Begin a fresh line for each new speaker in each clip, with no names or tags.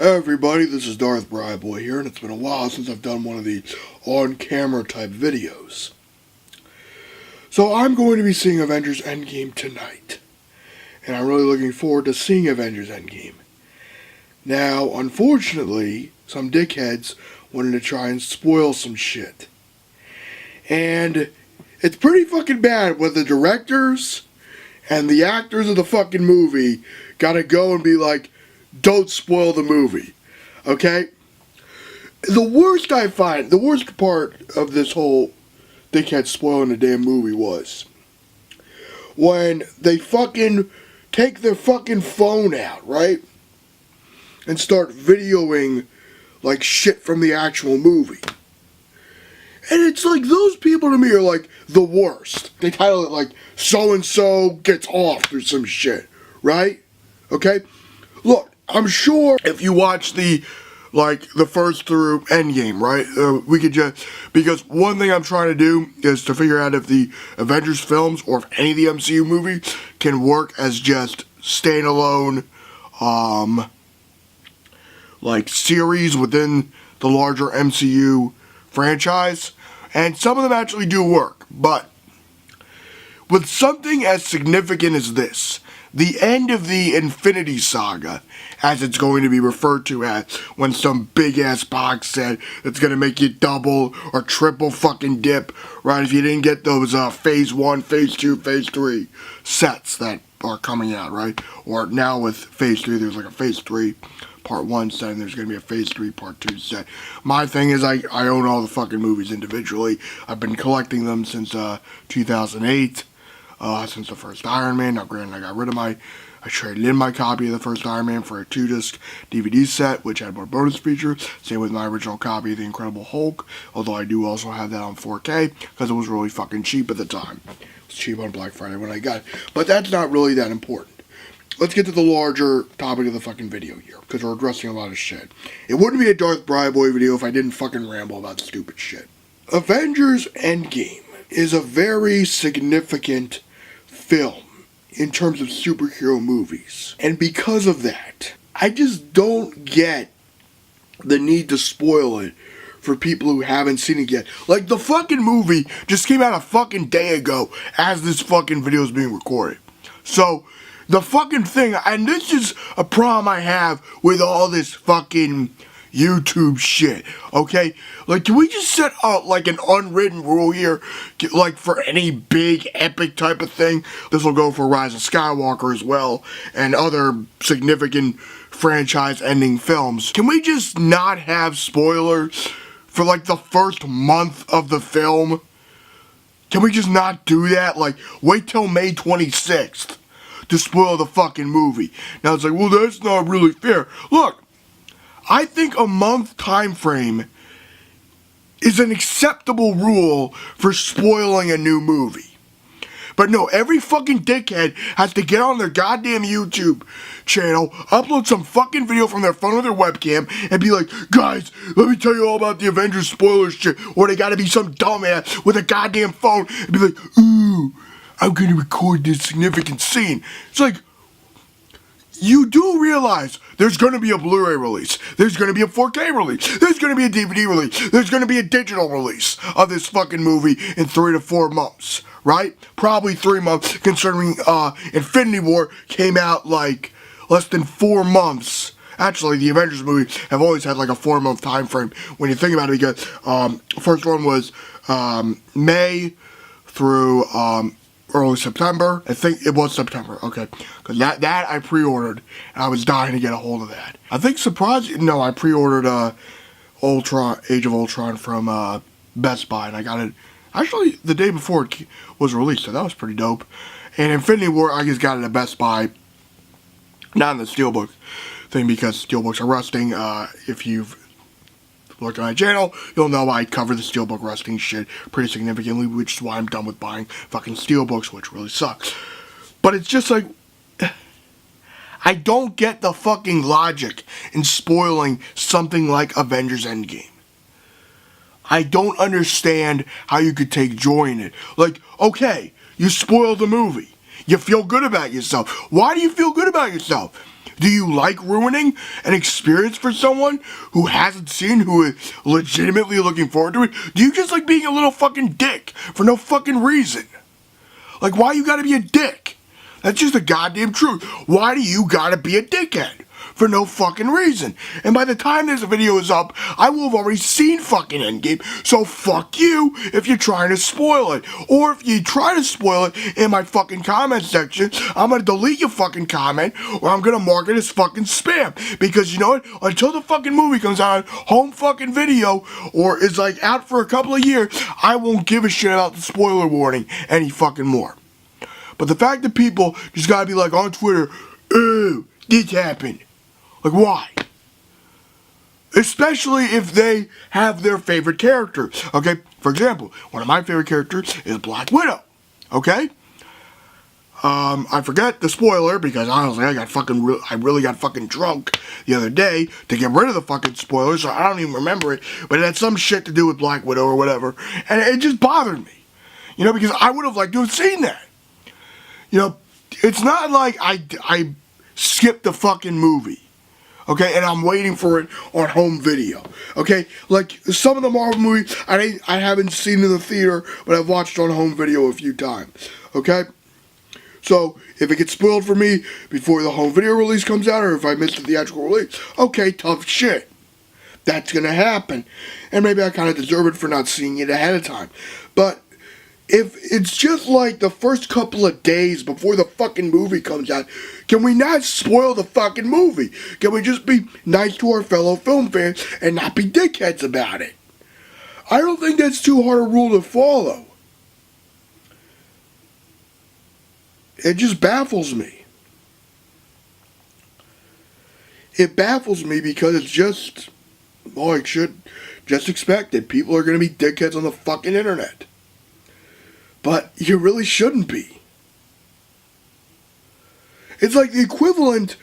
Hey everybody, this is Darth Boy here, and it's been a while since I've done one of the on-camera type videos. So I'm going to be seeing Avengers Endgame tonight, and I'm really looking forward to seeing Avengers Endgame. Now, unfortunately, some dickheads wanted to try and spoil some shit. And it's pretty fucking bad when the directors and the actors of the fucking movie gotta go and be like, don't spoil the movie, okay? The worst part of this whole dickhead spoiling the damn movie was when they fucking take their fucking phone out, right? And start videoing like shit from the actual movie. And it's like, those people to me are like the worst. They title it like, so-and-so gets off or some shit, right? Okay? Look, I'm sure if you watch the first through Endgame, right? We could just, because one thing I'm trying to do is to figure out if the Avengers films or if any of the MCU movies can work as just standalone, series within the larger MCU franchise. And some of them actually do work, but with something as significant as this, the end of the Infinity Saga, as it's going to be referred to as, when some big-ass box set that's going to make you double or triple fucking dip, right, if you didn't get those Phase 1, Phase 2, Phase 3 sets that are coming out, right? Or now with Phase 3, there's like a Phase 3 Part 1 set, and there's going to be a Phase 3 Part 2 set. My thing is, I own all the fucking movies individually. I've been collecting them since 2008. Since the first Iron Man. Now granted, I traded in my copy of the first Iron Man for a 2-disc DVD set, which had more bonus features. Same with my original copy of The Incredible Hulk, although I do also have that on 4K, because it was really fucking cheap at the time. It was cheap on Black Friday when I got it. But that's not really that important. Let's get to the larger topic of the fucking video here, because we're addressing a lot of shit. It wouldn't be a Darth Boy video if I didn't fucking ramble about stupid shit. Avengers Endgame is a very significant film in terms of superhero movies. And because of that, I just don't get the need to spoil it for people who haven't seen it yet. Like, the fucking movie just came out a fucking day ago as this fucking video is being recorded. So, the fucking thing, and this is a problem I have with all this fucking YouTube shit, okay? Like, can we just set up, like, an unwritten rule here, like, for any big, epic type of thing? This will go for Rise of Skywalker as well, and other significant franchise-ending films. Can we just not have spoilers for, like, the first month of the film? Can we just not do that? Like, wait till May 26th to spoil the fucking movie. Now, it's like, well, that's not really fair. Look, I think a month time frame is an acceptable rule for spoiling a new movie. But no, every fucking dickhead has to get on their goddamn YouTube channel, upload some fucking video from their phone or their webcam, and be like, guys, let me tell you all about the Avengers spoiler shit. Or they gotta be some dumbass with a goddamn phone and be like, ooh, I'm gonna record this significant scene. It's like, you do realize there's going to be a Blu-ray release, there's going to be a 4K release, there's going to be a DVD release, there's going to be a digital release of this fucking movie in 3 to 4 months, right? Probably 3 months, considering Infinity War came out like less than 4 months. Actually, the Avengers movies have always had like a 4-month time frame when you think about it, because first one was May through early September. I think it was September, okay. Because that I pre-ordered, and I was dying to get a hold of that. I think I pre-ordered Age of Ultron from Best Buy, and I got it actually the day before it was released, so that was pretty dope. And Infinity War, I just got it at Best Buy, not in the Steelbook thing, because Steelbooks are rusting. If you've look at my channel, you'll know I cover the steelbook rusting shit pretty significantly, which is why I'm done with buying fucking steelbooks, which really sucks. But it's just like, I don't get the fucking logic in spoiling something like Avengers Endgame. I don't understand how you could take joy in it. Like, okay, you spoiled the movie. You feel good about yourself. Why do you feel good about yourself? Do you like ruining an experience for someone who hasn't seen, who is legitimately looking forward to it? Do you just like being a little fucking dick for no fucking reason? Like, why you gotta be a dick? That's just the goddamn truth. Why do you gotta be a dickhead? For no fucking reason. And by the time this video is up, I will have already seen fucking Endgame, so fuck you if you're trying to spoil it. Or if you try to spoil it in my fucking comment section, I'm gonna delete your fucking comment, or I'm gonna mark it as fucking spam. Because you know what? Until the fucking movie comes out on home fucking video, or is like out for a couple of years, I won't give a shit about the spoiler warning any fucking more. But the fact that people just gotta be like on Twitter, ooh, this happened. Like, why? Especially if they have their favorite character. Okay, for example, one of my favorite characters is Black Widow. Okay? I forget the spoiler because honestly, I really got fucking drunk the other day to get rid of the fucking spoiler, so I don't even remember it. But it had some shit to do with Black Widow or whatever, and it just bothered me. You know, because I would have liked to have seen that. You know, it's not like I skipped the fucking movie. Okay, and I'm waiting for it on home video. Okay, like some of the Marvel movies I haven't seen in the theater, but I've watched on home video a few times. Okay, so if it gets spoiled for me before the home video release comes out, or if I miss the theatrical release, okay, tough shit. That's gonna happen, and maybe I kind of deserve it for not seeing it ahead of time. But if it's just like the first couple of days before the fucking movie comes out, can we not spoil the fucking movie? Can we just be nice to our fellow film fans and not be dickheads about it? I don't think that's too hard a rule to follow. It just baffles me. It baffles me because it's just, well, I should just expect that people are going to be dickheads on the fucking internet. But you really shouldn't be. It's like the equivalent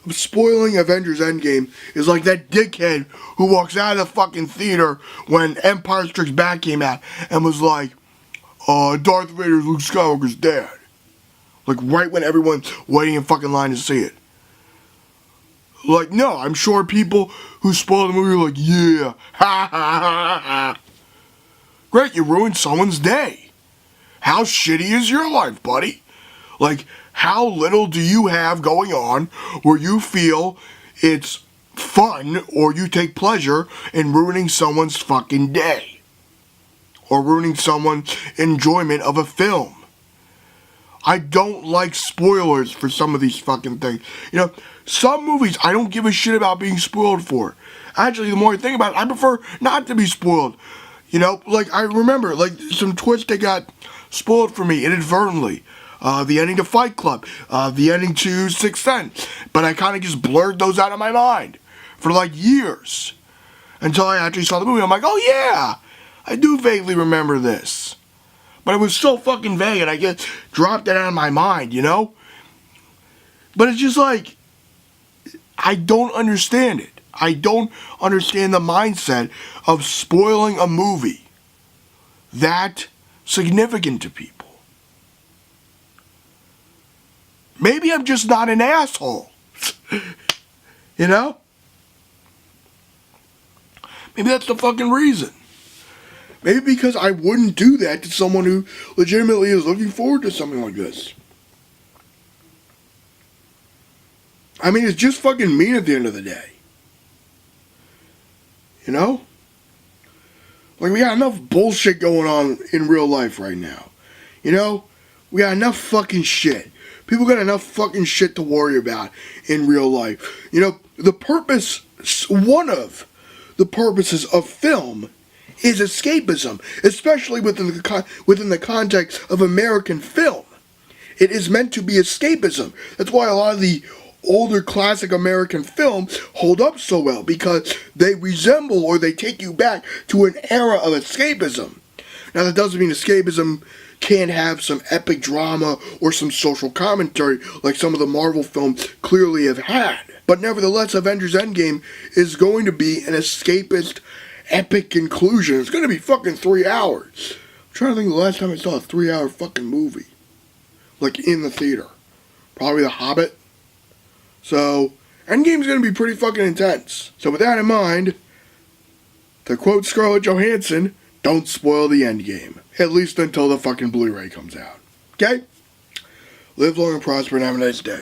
of spoiling Avengers Endgame is like that dickhead who walks out of the fucking theater when Empire Strikes Back came out and was like, Darth Vader's Luke Skywalker's dad. Like right when everyone's waiting in fucking line to see it. Like, no, I'm sure people who spoil the movie are like, yeah, ha ha ha ha. Great, you ruined someone's day. How shitty is your life, buddy? Like, how little do you have going on where you feel it's fun or you take pleasure in ruining someone's fucking day? Or ruining someone's enjoyment of a film? I don't like spoilers for some of these fucking things. You know, some movies I don't give a shit about being spoiled for. Actually, the more I think about it, I prefer not to be spoiled. You know, like, I remember, like, some twists that got spoiled for me inadvertently. The ending to Fight Club. The ending to Sixth Sense. But I kind of just blurred those out of my mind for, like, years. Until I actually saw the movie. I'm like, oh, yeah, I do vaguely remember this. But it was so fucking vague, and I just dropped it out of my mind, you know? But it's just like, I don't understand it. I don't understand the mindset of spoiling a movie that significant to people. Maybe I'm just not an asshole. You know? Maybe that's the fucking reason. Maybe because I wouldn't do that to someone who legitimately is looking forward to something like this. I mean, it's just fucking mean at the end of the day. You know? Like, we got enough bullshit going on in real life right now. You know? We got enough fucking shit. People got enough fucking shit to worry about in real life. You know, one of the purposes of film is escapism, especially within the context of American film. It is meant to be escapism. That's why a lot of the older classic American films hold up so well, because they resemble or they take you back to an era of escapism. Now, that doesn't mean escapism can't have some epic drama or some social commentary like some of the Marvel films clearly have had. But nevertheless, Avengers Endgame is going to be an escapist epic conclusion. It's going to be fucking 3 hours. I'm trying to think of the last time I saw a 3-hour fucking movie. Like, in the theater. Probably The Hobbit. So, Endgame's gonna be pretty fucking intense. So with that in mind, to quote Scarlett Johansson, don't spoil the Endgame. At least until the fucking Blu-ray comes out. Okay? Live long and prosper and have a nice day.